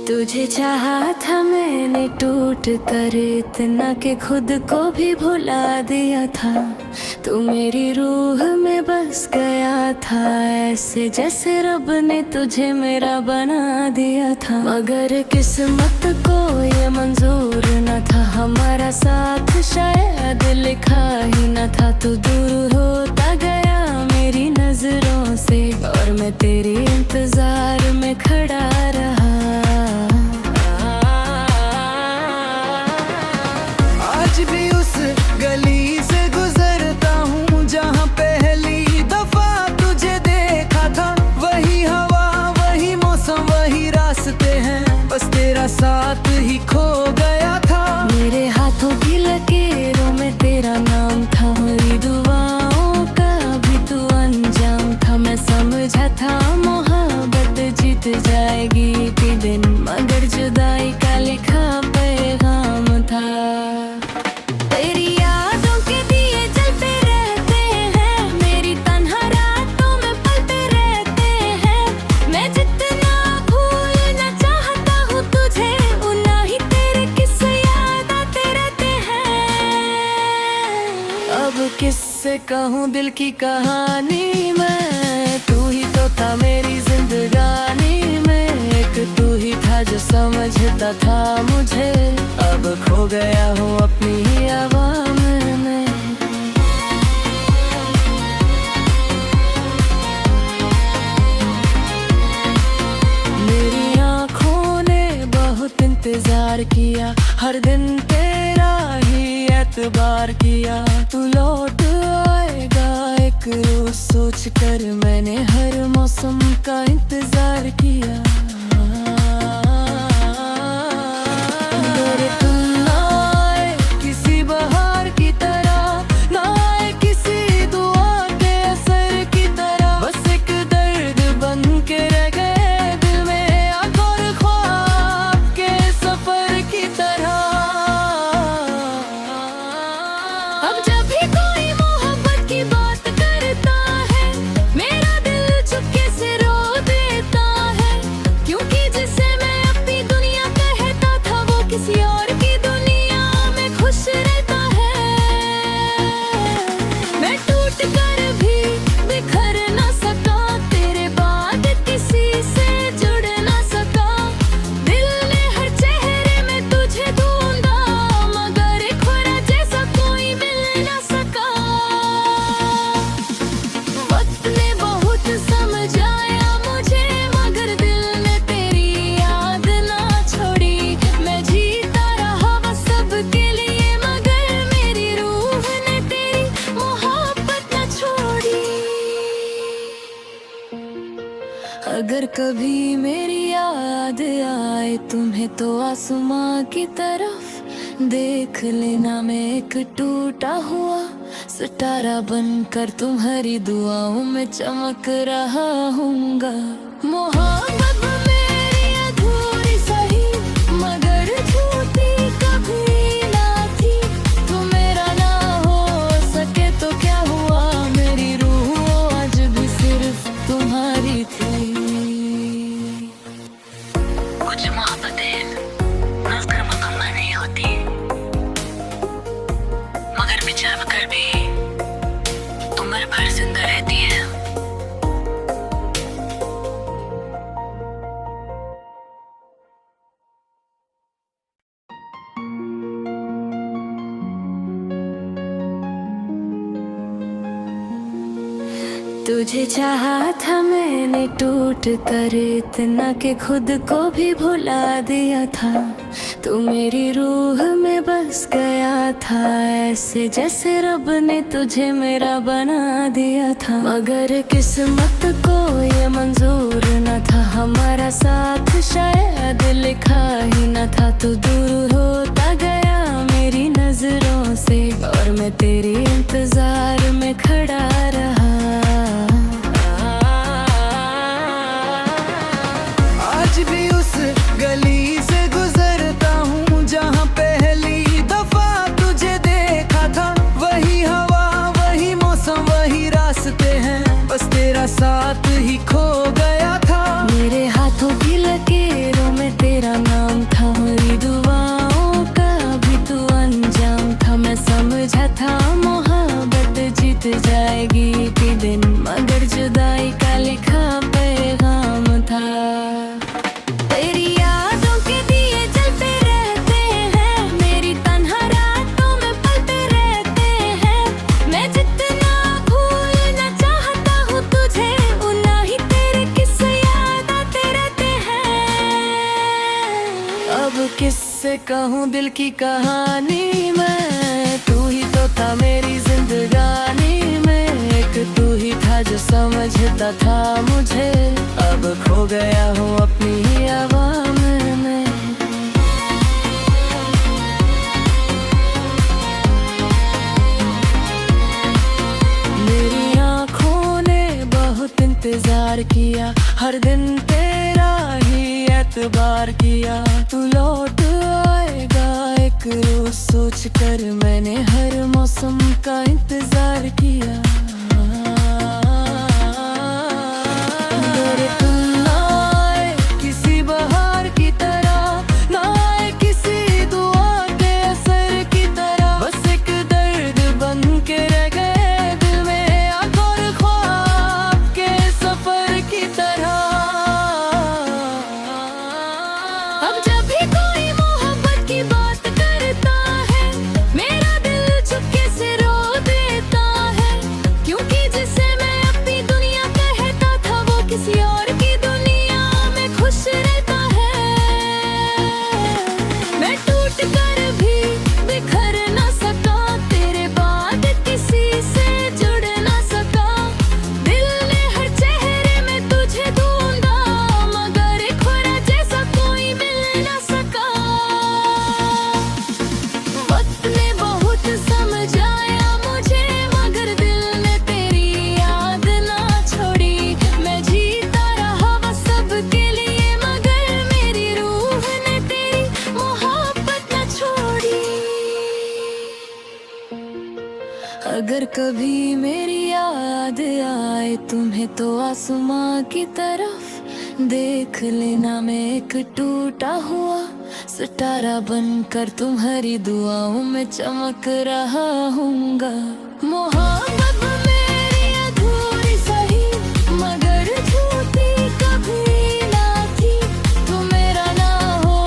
तुझे चाहा था मैंने टूट कर इतना कि खुद को भी भुला दिया था। तू मेरी रूह में बस गया था, ऐसे जैसे रब ने तुझे मेरा बना दिया था। मगर किस्मत को ये मंजूर न था, हमारा साथ शायद लिखा ही न था। तू दूर होता गया मेरी नजरों से और मैं तेरी इंतजार में खड़ा रहा। आज भी उस गली से गुजरता हूँ जहाँ पहली दफा तुझे देखा था। वही हवा, वही मौसम, वही रास्ते हैं, बस तेरा साथ ही खो गया था। मेरे हाथों की लकीरों में तेरा नाम था, मेरी दुआओं का भी तू अंजाम था। मैं समझा था मोहब्बत जीत जाएगी एक दिन, मगर जुदाई का लिखा पैगाम था। तेरी यादों के दिए जलते रहते हैं, मेरी तन्हा रातों में पलते रहते हैं। मैं जितना भूलना चाहता हूँ तुझे, उतना ही तेरे किस्से याद आते रहते हैं। अब किससे कहूँ दिल की कहानी मैं, तू ही तो था मेरी जिंदगानी में। एक तू ही था जो समझता था मुझे, अब खो गया हूँ अपनी ही आवाम में। मेरी आँखों ने बहुत इंतजार किया, हर दिन तेरा ही एतबार किया। तू लौट आएगा एक रोज सोच कर मैंने हर मौसम का इंतजार किया। मगर तुम ना आए किसी बहार की तरह, ना आए किसी दुआ के असर की तरह। बस एक दर्द बन के रह गए दिल में, आँख और ख्वाब के सफर की तरह। अब जब भी कोई मोहब्बत की बात करता है, मेरा दिल चुपके से रो देता है। क्योंकि जिसे मैं अपनी दुनिया कहता था, वो किसी और की दुनिया में खुश रहता है। मैं टूट कर भी बिखर ना सका, तेरे बाद किसी से जुड़ ना सका। दिल ने हर चेहरे में तुझे ढूंढा, मगर खोरा जैसा कोई मिल ना सका। वक्त ने बहुत समझाया मुझे, मगर दिल ने तेरी याद ना छोड़ी। मैं जीता रहा बस सबके लिए, मगर मेरी रूह ने तेरी मोहब्बत ना छोड़ी। अगर कभी मेरी याद आए तुम्हें, तो आसमां की तरफ देख लेना। मैं एक टूटा हुआ सितारा बनकर तुम्हारी दुआओं में चमक रहा हूँगा। मोहब्बत मेरी अधूरी सही, मगर झूठी कभी ना थी। तू मेरा ना हो सके तो क्या हुआ, मेरी रूह आज भी सिर्फ तुम्हारी थी। कुछ मोहब्बतें नज़र मुकम्मल नहीं होती, मगर बिछड़ कर भी उम्र भर जिंदा रहती है। तुझे चाहा था मैंने टूट कर इतना कि खुद को भी भुला दिया था। तू मेरी रूह में बस गया था, ऐसे जैसे रब ने तुझे मेरा बना दिया था। मगर किस्मत को ये मंजूर न था, हमारा साथ शायद लिखा ही न था। तू दूर होता गया मेरी नजरों से और मैं तेरी इंतजार में खड़ा रहा। आज भी उस गली से गुजरता हूँ जहाँ पहली दफा तुझे देखा था। वही हवा, वही मौसम, वही रास्ते हैं, बस तेरा साथ ही खो गया था। मेरे हाथों की लकीरों में तेरा कहूँ दिल की कहानी मैं, तू ही तो था मेरी जिंदगानी में। एक तू ही था जो समझता था मुझे, अब खो गया हूँ अपनी ही आवाम में। मेरी आँखों ने बहुत इंतजार किया, हर दिन तेरा ही एतबार किया। तू लौट आएगा एक रोज सोच कर मैंने हर मौसम का इंतजार किया। अगर तुम ना आए किसी बहार की तरह, ना आए किसी दुआ के असर की तरह, बस एक दर्द बन के रह गए दिल में आग और ख्वाब के सफर की तरह। अब जब भी कोई मोहब्बत की बात करता है, मेरा दिल चुपके से रो देता है, क्योंकि जिसे मैं अपनी दुनिया कहता था वो किसी और की दुनिया में खुश रहता है। मैं टूट कर भी बिखर ना सका, तेरे बाद किसी से जुड़ ना सका। दिल ने हर चेहरे में तुझे ढूंढा, मगर खोरा जैसा कोई मिल ना सका। वक्त ने बहुत समझाया मुझे, मगर दिल ने तेरी याद ना छोड़ी। मैं जीता रहा बस सबके लिए, मगर मेरी रूह ने तेरी मोहब्बत ना छोड़ी। अगर कभी मेरी याद आए तुम्हें तो आसमां की तरफ देख लेना, मैं एक टूटा हुआ सितारा बनकर तुम्हारी दुआओं में चमक रहा हूँगा। मोहब्बत मेरी अधूरी सही, मगर झूठी कभी ना थी। तू मेरा ना हो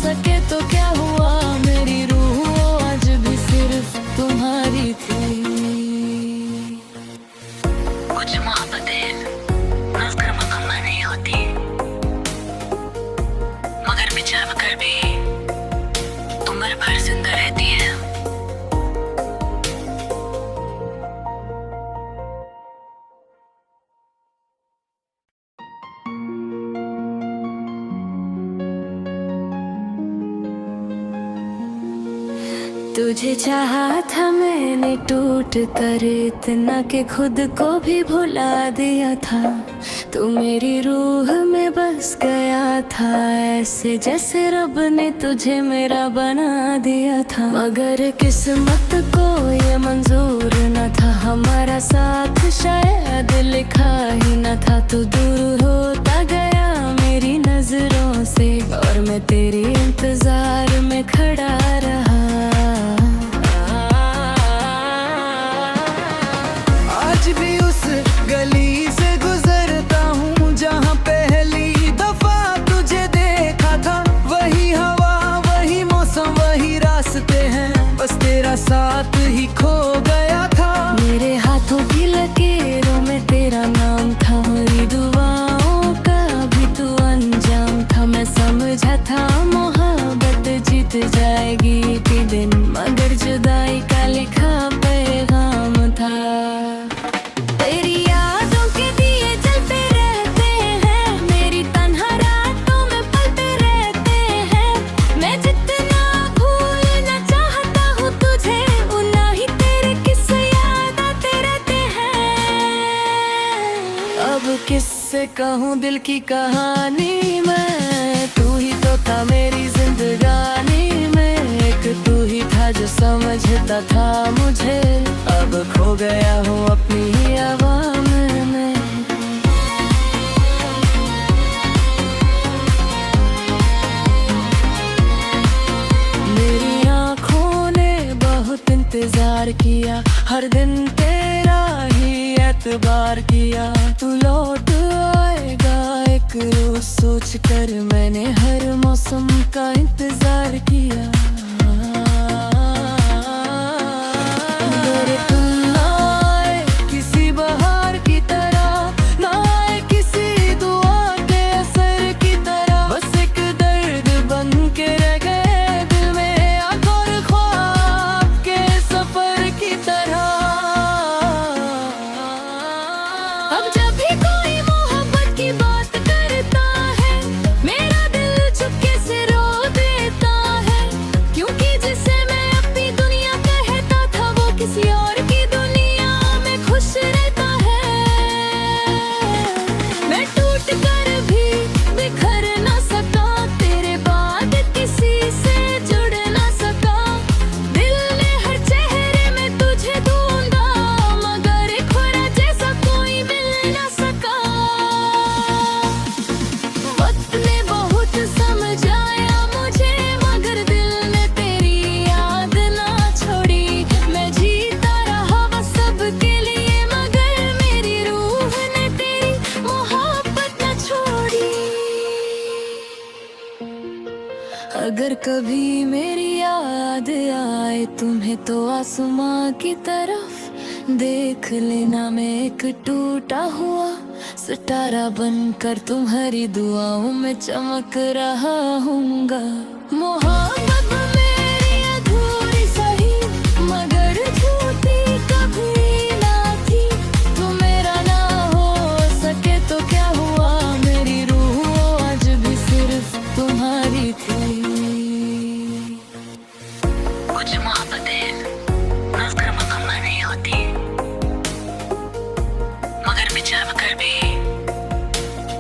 सके तो क्या हुआ, मेरी रूह आज भी सिर्फ तुम्हारी थी। कुछ मोहब्बतें नज़र मुकम्मल नहीं होती, मगर बिछड़ कर भी उम्र भर जिंदा रहती है। तुझे चाहा था मैंने टूट कर इतना कि खुद को भी भुला दिया था। तू मेरी रूह में बस गया था, ऐसे जैसे रब ने तुझे मेरा बना दिया था। मगर किस्मत को ये मंजूर न था, हमारा साथ शायद लिखा ही न था। तू दूर होता गया मेरी नजरों से, और मैं तेरे इंतजार में खड़ा रहा। आज भी उस गली से गुजरता हूँ जहाँ पहली दफा तुझे देखा था। वही हवा, वही मौसम, वही रास्ते हैं, बस तेरा साथ ही खो गया था। मेरे हाथों की लकीरों में तेरा नाम था, मेरी दुआओं का भी तू अंजाम था। मैं समझा था मोहब्बत जीत जाएगी एक दिन, मगर जुदाई का लिखा पैगाम था। तेरी यादों के दिए जलते रहते हैं, मेरी तन्हा रातों में पलते रहते हैं। मैं जितना भूलना चाहता हूँ तुझे, उतना ही तेरे किस्से याद आते रहते हैं। अब किससे कहूँ दिल की कहानी मैं, तू ही तो था मेरी जिंदगानी में। एक तू ही था जो समझता था मुझे, अब खो गया हूँ अपनी ही आवाम में। मेरी आँखों ने बहुत इंतजार किया, हर दिन तेरा ही एतबार किया। तू लौट आएगा एक रोज सोच कर मैंने हर मौसम का इंतजार किया। अगर तुम ना आए किसी बहार की तरह, ना आए किसी दुआ के असर की तरह, बस एक दर्द बन के रह गए दिल कभी मेरी याद आए तुम्हें तो आसमां की तरफ देख लेना, मैं एक टूटा हुआ सितारा बनकर तुम्हारी दुआओं में चमक रहा हूँगा। मोहब्बत मेरी अधूरी सही मगर झूठी कभी ना थी, तू मेरा ना हो सके तो क्या हुआ, मेरी रूह आज भी सिर्फ तुम्हारी थी। कुछ मोहब्बतें नज़र मुकम्मल नहीं होती, मगर बिछड़ कर भी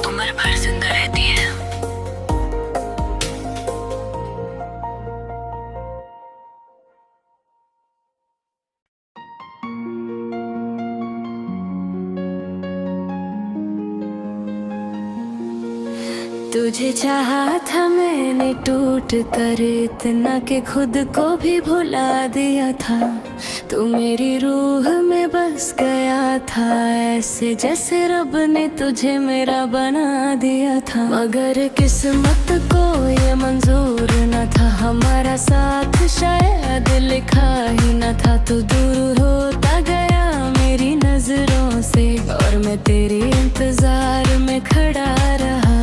उम्र भर जिंदा रहती है। तुझे चाहा था मैंने टूट कर इतना कि खुद को भी भुला दिया था, तू मेरी रूह में बस गया था ऐसे जैसे रब ने तुझे मेरा बना दिया था। मगर किस्मत को ये मंजूर न था, हमारा साथ शायद लिखा ही न था। तू दूर होता गया मेरी नजरों से और मैं तेरे इंतजार में खड़ा रहा।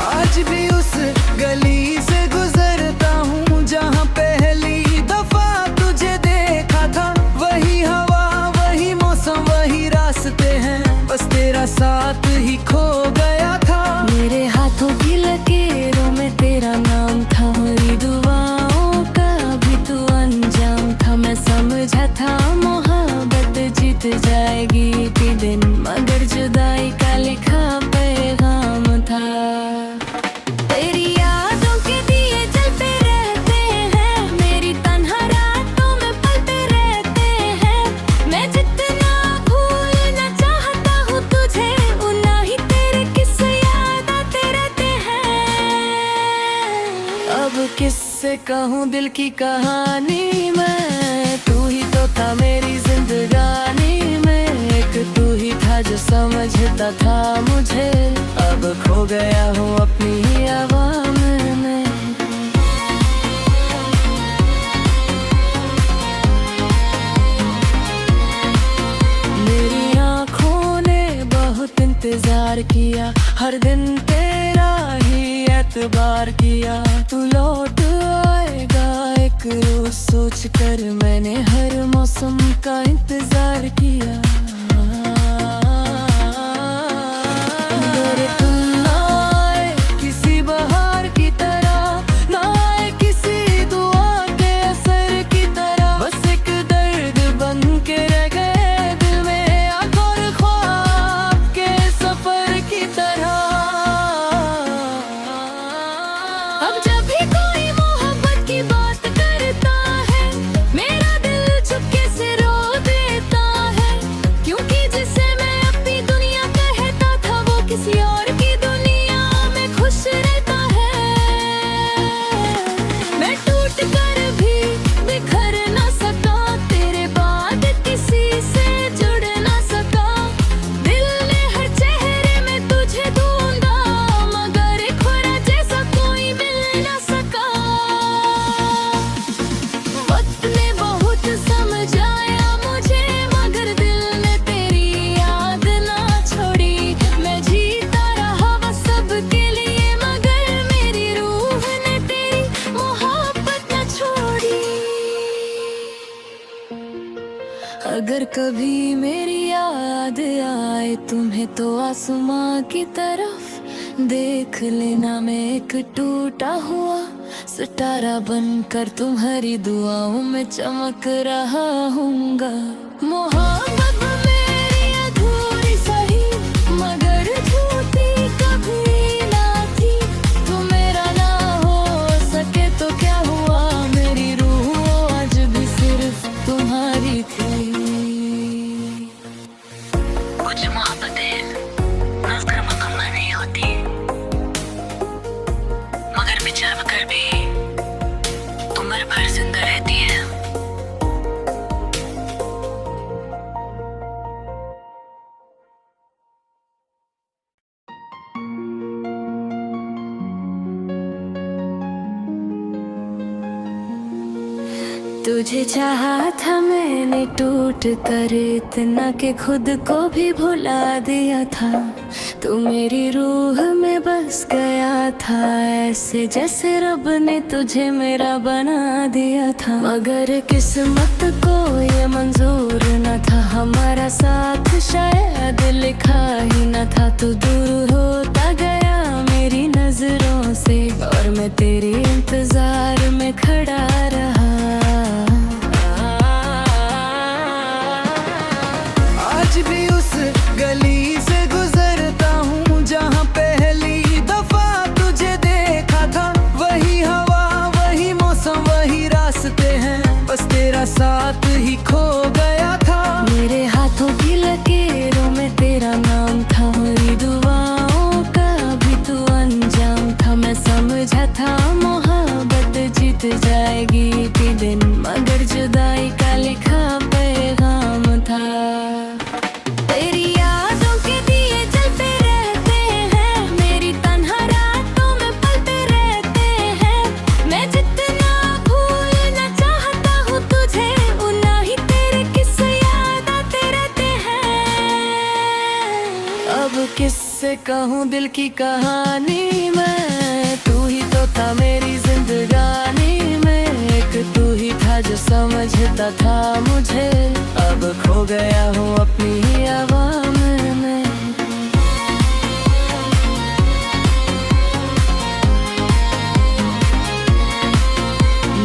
आज भी उस गली से गुजरता हूँ जहाँ पहली दफा तुझे देखा था, वही हवा वही मौसम वही रास्ते हैं, बस तेरा साथ ही खो गया था। मेरे हाथों की लकीरों में तेरा नाम था, मेरी दुआओं का भी तू अंजाम था। मैं समझा था मोहब्बत जीत जाएगी एक दिन, मगर जुदाई का लिखा पैगाम था। तेरी यादों के दिए जलते रहते हैं, मेरी तन्हा रातों में पलते रहते हैं। मैं जितना भूलना चाहता हूँ तुझे, उतना ही तेरे किस्से याद आते रहते हैं। अब किससे कहूँ दिल की कहानी मैं, तू ही तो था मेरी जिंदगानी में, एक तू ही था जो समझता था मुझे। अब खो गया हूँ अपनी ही आवाम में। मेरी आँखों ने बहुत इंतजार किया, हर दिन तेरा ही एतबार किया। तू लौट आएगा एक रोज सोच कर मैंने हर मौसम का इंतजार किया। मगर तुम ना आए किसी बहार की तरह, ना आए किसी दुआ के असर की तरह, बस एक दर्द बन के रह गए दिल में आग और ख्वाब के सफर की तरह। अब जब भी कोई मोहब्बत की बात करता है, मेरा दिल चुपके से रो देता है, क्योंकि जिसे मैं अपनी दुनिया कहता था वो किसी और की दुनिया में खुश रहता है। मैं टूट कर भी बिखर ना सका, तेरे बाद किसी से जुड़ ना सका। दिल ने हर चेहरे में तुझे ढूंढा, मगर एक खोरा जैसा कोई मिल ना सका। वक्त ने बहुत समझाया मुझे, मगर दिल ने तेरी याद ना छोड़ी। मैं जीता रहा बस सबके लिए, मगर मेरी रूह ने तेरी मोहब्बत न छोड़ी। अगर कभी मेरी याद आए तुम्हें तो आसमां की तरफ देख लेना, मैं एक टूटा हुआ सितारा बनकर तुम्हारी दुआओं में चमक रहा हूँगा। मोहब्बत मेरी अधूरी सही मगर झूठी कभी ना थी, तू मेरा ना हो सके तो क्या हुआ, मेरी रूह आज भी सिर्फ तुम्हारी थी। कुछ मोहब्बतें नज़र मुकम्मल नहीं होती, मगर बिछड़ कर भी उम्र भर जिंदा रहती है। तुझे चाहा था मैंने टूट कर इतना कि खुद को भी भुला दिया था। तू मेरी रूह में बस गया था, ऐसे जैसे रब ने तुझे मेरा बना दिया था। मगर किस्मत को ये मंजूर न था, हमारा साथ शायद लिखा ही न था। तू दूर होता गया मेरी नजरों से और मैं तेरे इंतजार में खड़ा रहा। आज भी उस गली से गुजरता हूँ जहाँ पहली दफा तुझे देखा था। वही हवा, वही मौसम, वही रास्ते हैं, बस तेरा साथ ही खो गया था। मेरे हाथों की लकीरों में तेरा नाम था, मेरी दुआओं का भी तू अंजाम था। मैं समझा था मोहब्बत जीत जाएगी एक दिन, मगर जुदाई का लिखा पैगाम था। तेरी यादों के दिए जलते रहते हैं, मेरी तन्हा रातों में पलते रहते हैं। मैं जितना भूलना चाहता हूँ तुझे, उतना ही तेरे किस्से याद आते रहते हैं। अब किससे कहूँ दिल की कहानी मैं, तू ही तो था मेरी जिंदगानी में। एक तू ही था जो समझता था मुझे, अब खो गया हूँ अपनी ही आवाम में।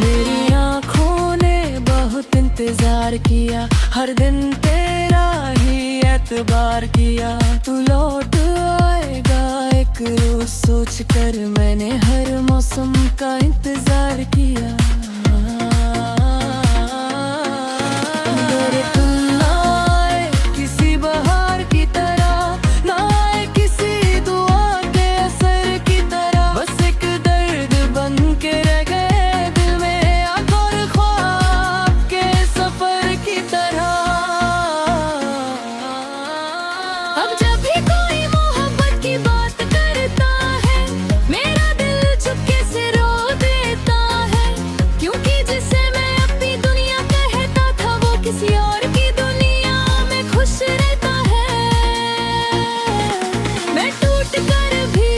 मेरी आँखों ने बहुत इंतजार किया, हर दिन तेरा ही एतबार किया। तू लौट आएगा एक रोज सोच कर, मैंने हर मौसम का इंतजार किया। मगर तुम ना आए किसी बहार की तरह, ना आए किसी दुआ के असर की तरह। बस एक दर्द बन के रह गए दिल में, आग और ख्वाब के सफर की तरह। अब जब भी कोई मोहब्बत की बात करता है, मेरा दिल चुपके से रो देता है। क्योंकि जिसे मैं अपनी दुनिया कहता था, वो किसी और की दुनिया में खुश रहता है। मैं टूट कर भी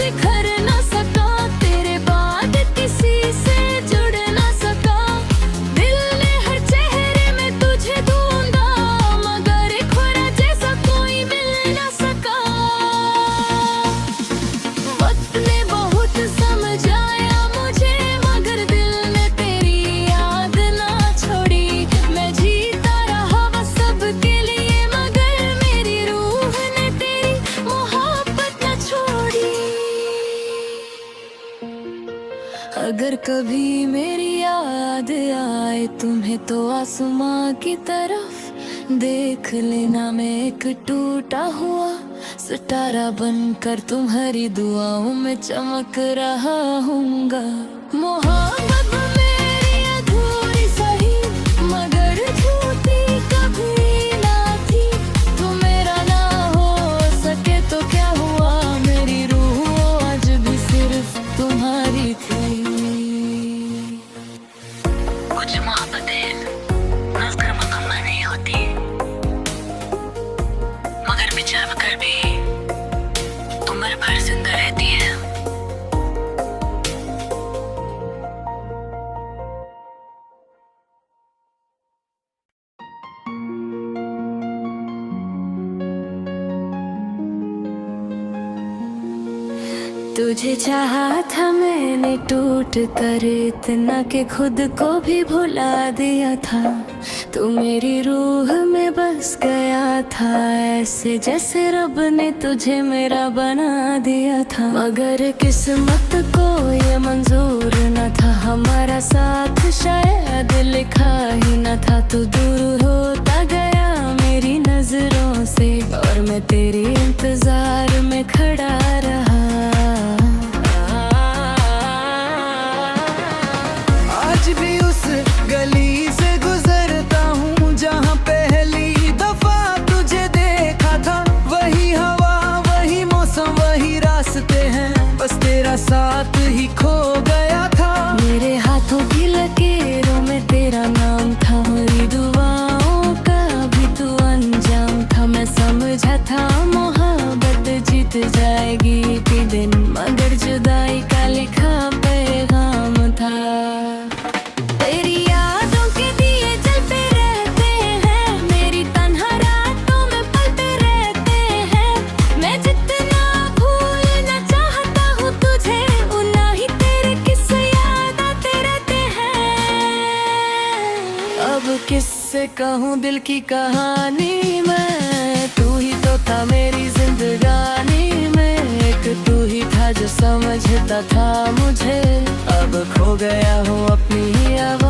बिखर ना सका, तेरे बाद किसी से जुड़ ना सका। दिल ने हर चेहरे में तुझे ढूंढा, मगर एक खोरा जैसा कोई मिल ना सका। वक्त ने बहुत समझाया मुझे, मगर दिल ने तेरी याद ना छोड़ी। मैं जीता रहा बस सबके लिए, मगर मेरी रूह ने तेरी मोहब्बत न छोड़ी। अगर कभी मेरी याद आए तुम्हें, तो आसमां की तरफ देख लेना। मैं एक टूटा हुआ सितारा बनकर तुम्हारी दुआओं में चमक रहा हूँगा। मोहब्बत मेरी अधूरी सही, मगर झूठी कभी ना थी। तू मेरा ना हो सके तो क्या हुआ, मेरी रूह आज भी सिर्फ तुम्हारी थी। कुछ मोहब्बतें नज़र मुकम्मल नहीं होती, मगर बिछड़ कर भी उम्र भर जिंदा रहती है। तुझे चाहा था मैंने टूट कर इतना कि खुद को भी भुला दिया था। तू मेरी रूह में बस गया था, ऐसे जैसे रब ने तुझे मेरा बना दिया था। मगर किस्मत को ये मंजूर न था, हमारा साथ शायद लिखा ही न था। तू दूर होता गया मेरी नजरों से और मैं तेरे इंतजार में खड़ा रहा। आज भी उस गली से गुजरता हूँ जहाँ पहली दफा तुझे देखा था। वही हवा, वही मौसम, वही रास्ते हैं, बस तेरा साथ ही खो गया था। मेरे हाथों की लकीरों में तेरा नाम अब किससे कहूँ दिल की कहानी मैं, तू ही तो था मेरी जिंदगानी में, एक तू ही था जो समझता था मुझे। अब खो गया हूँ अपनी ही आवाज़